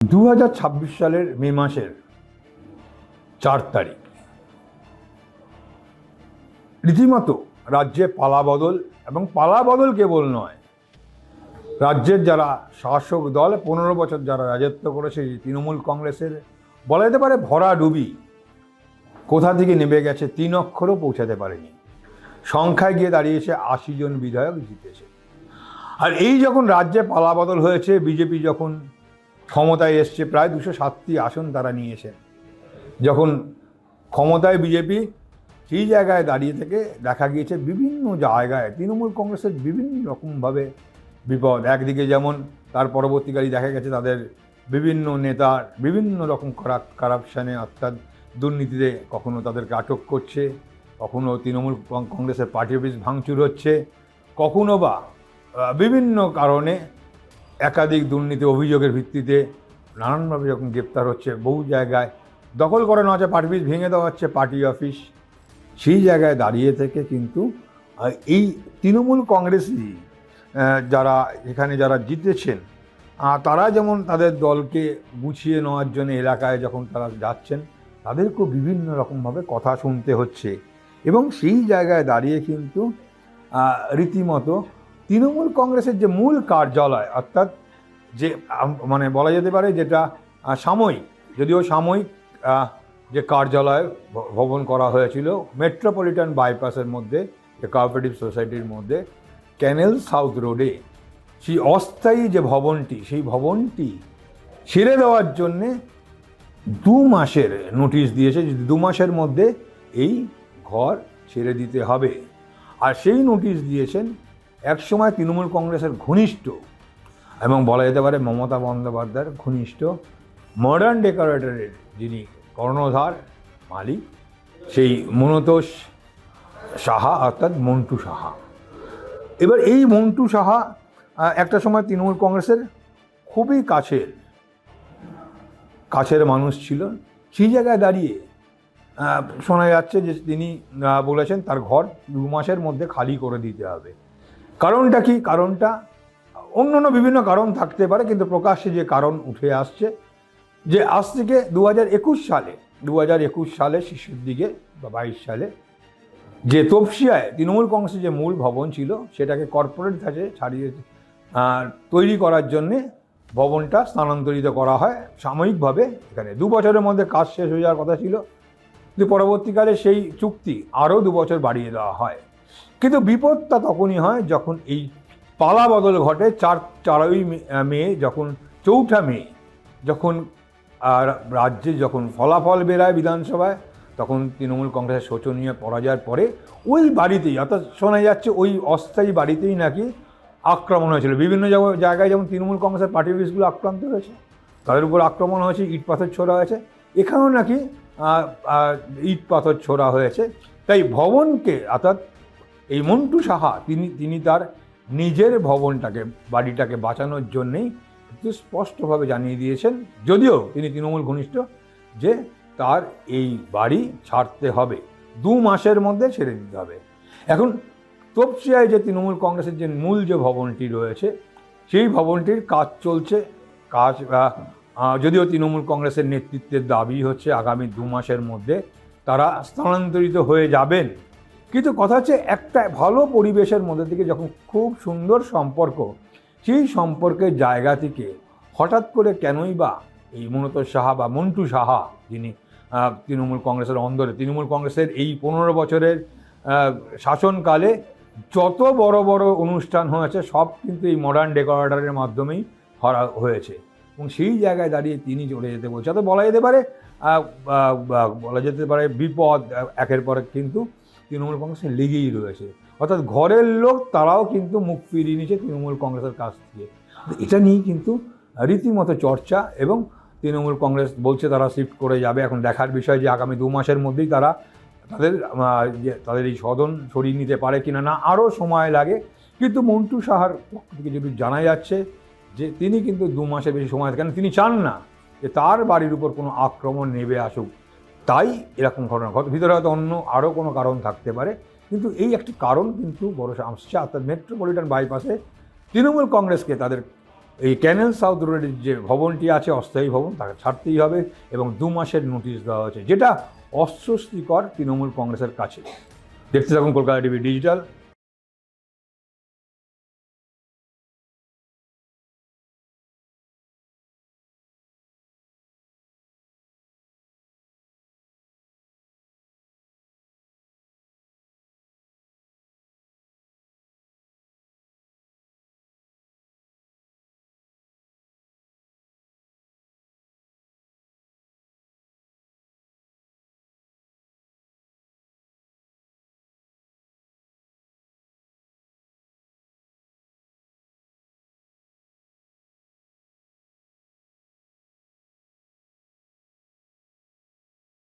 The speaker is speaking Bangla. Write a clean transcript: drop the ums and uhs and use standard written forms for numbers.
2026 সালের মে মাসের 4 তারিখ রীতিমতো রাজ্যে পালাবদল, এবং পালাবদল কেবল নয়, রাজ্যের যারা শাসক দল 15 বছর যারা রাজত্ব করেছে তৃণমূল কংগ্রেসের বলা যেতে পারে ভরাডুবি কোথা থেকে নেমে গেছে 3 অক্ষরও পৌঁছাতে পারেনি। সংখ্যায় গিয়ে দাঁড়িয়েছে 80 জন বিধায়ক জিতেছে। আর এই যখন রাজ্যে পালাবদল হয়েছে, বিজেপি যখন ক্ষমতায় এসছে, প্রায় 207টি আসন তারা নিয়েছেন। যখন ক্ষমতায় বিজেপি, সেই জায়গায় দাঁড়িয়ে থেকে দেখা গিয়েছে বিভিন্ন জায়গায় তৃণমূল কংগ্রেসের বিভিন্ন রকমভাবে বিপদ। একদিকে যেমন তার পরবর্তীকালে দেখা গেছে তাদের বিভিন্ন নেতার বিভিন্ন রকম কারাপশানে অর্থাৎ দুর্নীতিতে কখনো তাদেরকে আটক করছে, কখনো তৃণমূল কংগ্রেসের পার্টি অফিস ভাঙচুর হচ্ছে, কখনো বা বিভিন্ন কারণে একাধিক দুর্নীতি অভিযোগের ভিত্তিতে নানানভাবে যখন গ্রেপ্তার হচ্ছে, বহু জায়গায় দখল করে নেওয়া হচ্ছে, পার্টি অফিস ভেঙে দেওয়া হচ্ছে, পার্টি অফিস। সেই জায়গায় দাঁড়িয়ে থেকে কিন্তু এই তৃণমূল কংগ্রেসই যারা এখানে যারা জিতেছেন, তারা যেমন তাদের দলকে গুছিয়ে নেওয়ার জন্য এলাকায় যখন তারা যাচ্ছেন, তাদেরকেও বিভিন্ন রকমভাবে কথা শুনতে হচ্ছে। এবং সেই জায়গায় দাঁড়িয়ে কিন্তু রীতিমতো তৃণমূল কংগ্রেসের যে মূল কার্যালয়, অর্থাৎ যে মানে বলা যেতে পারে যেটা সাময়িক, যদিও সাময়িক যে কার্যালয় ভবন করা হয়েছিল মেট্রোপলিটন বাইপাসের মধ্যে, কোঅপারেটিভ সোসাইটির মধ্যে ক্যানেল সাউথ রোডে, সেই অস্থায়ী যে ভবনটি, সেই ভবনটি ছেড়ে দেওয়ার জন্যে 2 মাসের নোটিশ দিয়েছে যে 2 মাসের মধ্যে এই ঘর ছেড়ে দিতে হবে। আর সেই নোটিশ দিয়েছেন একসময় তৃণমূল কংগ্রেসের ঘনিষ্ঠ এবং বলা যেতে পারে মমতা বন্দ্যোপাধ্যায়ের ঘনিষ্ঠ মডার্ন ডেকোরেটরের যিনি কর্ণধার মালিক, সেই মনতোষ সাহা অর্থাৎ মন্টু সাহা। এবার এই মন্টু সাহা একটা সময় তৃণমূল কংগ্রেসের খুবই কাছের মানুষ ছিল। সেই জায়গায় দাঁড়িয়ে শোনা যাচ্ছে যে তিনি বলেছেন তার ঘর 2 মাসের মধ্যে খালি করে দিতে হবে। কারণটা কি? কারণটা অন্য বিভিন্ন কারণ থাকতে পারে, কিন্তু প্রকাশ্যে যে কারণ উঠে আসছে যে আজ থেকে 2021 সালে শিশুর দিকে বা 22 সালে যে তপসিয়ায় তৃণমূল কংগ্রেসের যে মূল ভবন ছিল, সেটাকে কর্পোরেট ধাঁচে ছাড়িয়ে তৈরি করার জন্যে ভবনটা স্থানান্তরিত করা হয় সাময়িকভাবে। এখানে 2 বছরের মধ্যে কাজ শেষ হয়ে যাওয়ার কথা ছিল, কিন্তু পরবর্তীকালে সেই চুক্তি আরও 2 বছর বাড়িয়ে দেওয়া হয়। কিন্তু বিপদটা তখনই হয় যখন এই পালাবদল ঘটে 4ই মে, যখন 4 মে যখন রাজ্যে যখন ফলাফল বেরায় বিধানসভায়, তখন তৃণমূল কংগ্রেসের শোচনীয় পরাজয়ের পরে ওই বাড়িতেই, অর্থাৎ শোনা যাচ্ছে ওই অস্থায়ী বাড়িতেই নাকি আক্রমণ হয়েছিল। বিভিন্ন জায়গায় যেমন তৃণমূল কংগ্রেসের পার্টি অফিসগুলো আক্রান্ত হয়েছে, তাদের উপর আক্রমণ হয়েছে, ইট পাথর ছোড়া হয়েছে, এখানেও নাকি ইট পাথর ছোড়া হয়েছে। তাই ভবনকে, অর্থাৎ এই মন্টু সাহা তিনি তার নিজের বাড়িটাকে বাঁচানোর জন্যেই স্পষ্টভাবে জানিয়ে দিয়েছেন, যদিও তিনি তৃণমূল ঘনিষ্ঠ, যে তার এই বাড়ি ছাড়তে হবে, 2 মাসের মধ্যে ছেড়ে দিতে হবে। এখন তপসিয়ায় যে তৃণমূল কংগ্রেসের যে মূল যে ভবনটি রয়েছে, সেই ভবনটির কাজ চলছে। যদিও তৃণমূল কংগ্রেসের নেতৃত্বের দাবি হচ্ছে আগামী 2 মাসের মধ্যে তারা স্থানান্তরিত হয়ে যাবেন। কিন্তু কথা হচ্ছে একটা ভালো পরিবেশের মধ্যে থেকে যখন খুব সুন্দর সম্পর্ক, সেই সম্পর্কের জায়গা থেকে হঠাৎ করে কেনই বা এই মনতোষ সাহা বা মন্টু সাহা, যিনি তৃণমূল কংগ্রেসের অন্দরে, তৃণমূল কংগ্রেসের এই 15 বছরের শাসনকালে যত বড় বড় অনুষ্ঠান হয়েছে সব কিন্তু এই মডার্ন ডেকোরেটরের মাধ্যমেই হয়েছে। এবং সেই জায়গায় দাঁড়িয়ে তিনি চলে যেতে বলছে, অর্থাৎ বলা যেতে পারে বিপদ একের পর কিন্তু তৃণমূল কংগ্রেসে লেগেই রয়েছে। অর্থাৎ ঘরের লোক তারাও কিন্তু মুখ ফিরিয়ে নিচ্ছে তৃণমূল কংগ্রেসের কাছ থেকে। এটা নিয়েই কিন্তু রীতিমতো চর্চা, এবং তৃণমূল কংগ্রেস বলছে তারা শিফট করে যাবে। এখন দেখার বিষয় যে আগামী 2 মাসের মধ্যেই তারা তাদের এই সদন সরিয়ে নিতে পারে কিনা, না আরও সময় লাগে। কিন্তু মন্টু সাহার পক্ষ থেকে যদি জানা যাচ্ছে যে তিনি কিন্তু 2 মাসের বেশি সময়, কেন তিনি চান না যে তার বাড়ির উপর কোনো আক্রমণ নেমে আসুক, তাই এরকম ঘটনা ভিতরে হয়তো অন্য আরও কোনো কারণ থাকতে পারে। কিন্তু এই একটি কারণ কিন্তু বড় আসছে, অর্থাৎ মেট্রোপলিটন বাইপাসে তৃণমূল কংগ্রেসকে এই ক্যানেল সাউথ রোডের যে ভবনটি আছে অস্থায়ী ভবন তাকে ছাড়তেই হবে এবং 2 মাসের নোটিশ দেওয়া হয়েছে, যেটা অস্বস্তিকর তৃণমূল কংগ্রেসের কাছে। দেখতে থাকুন কলকাতা টিভি ডিজিটাল।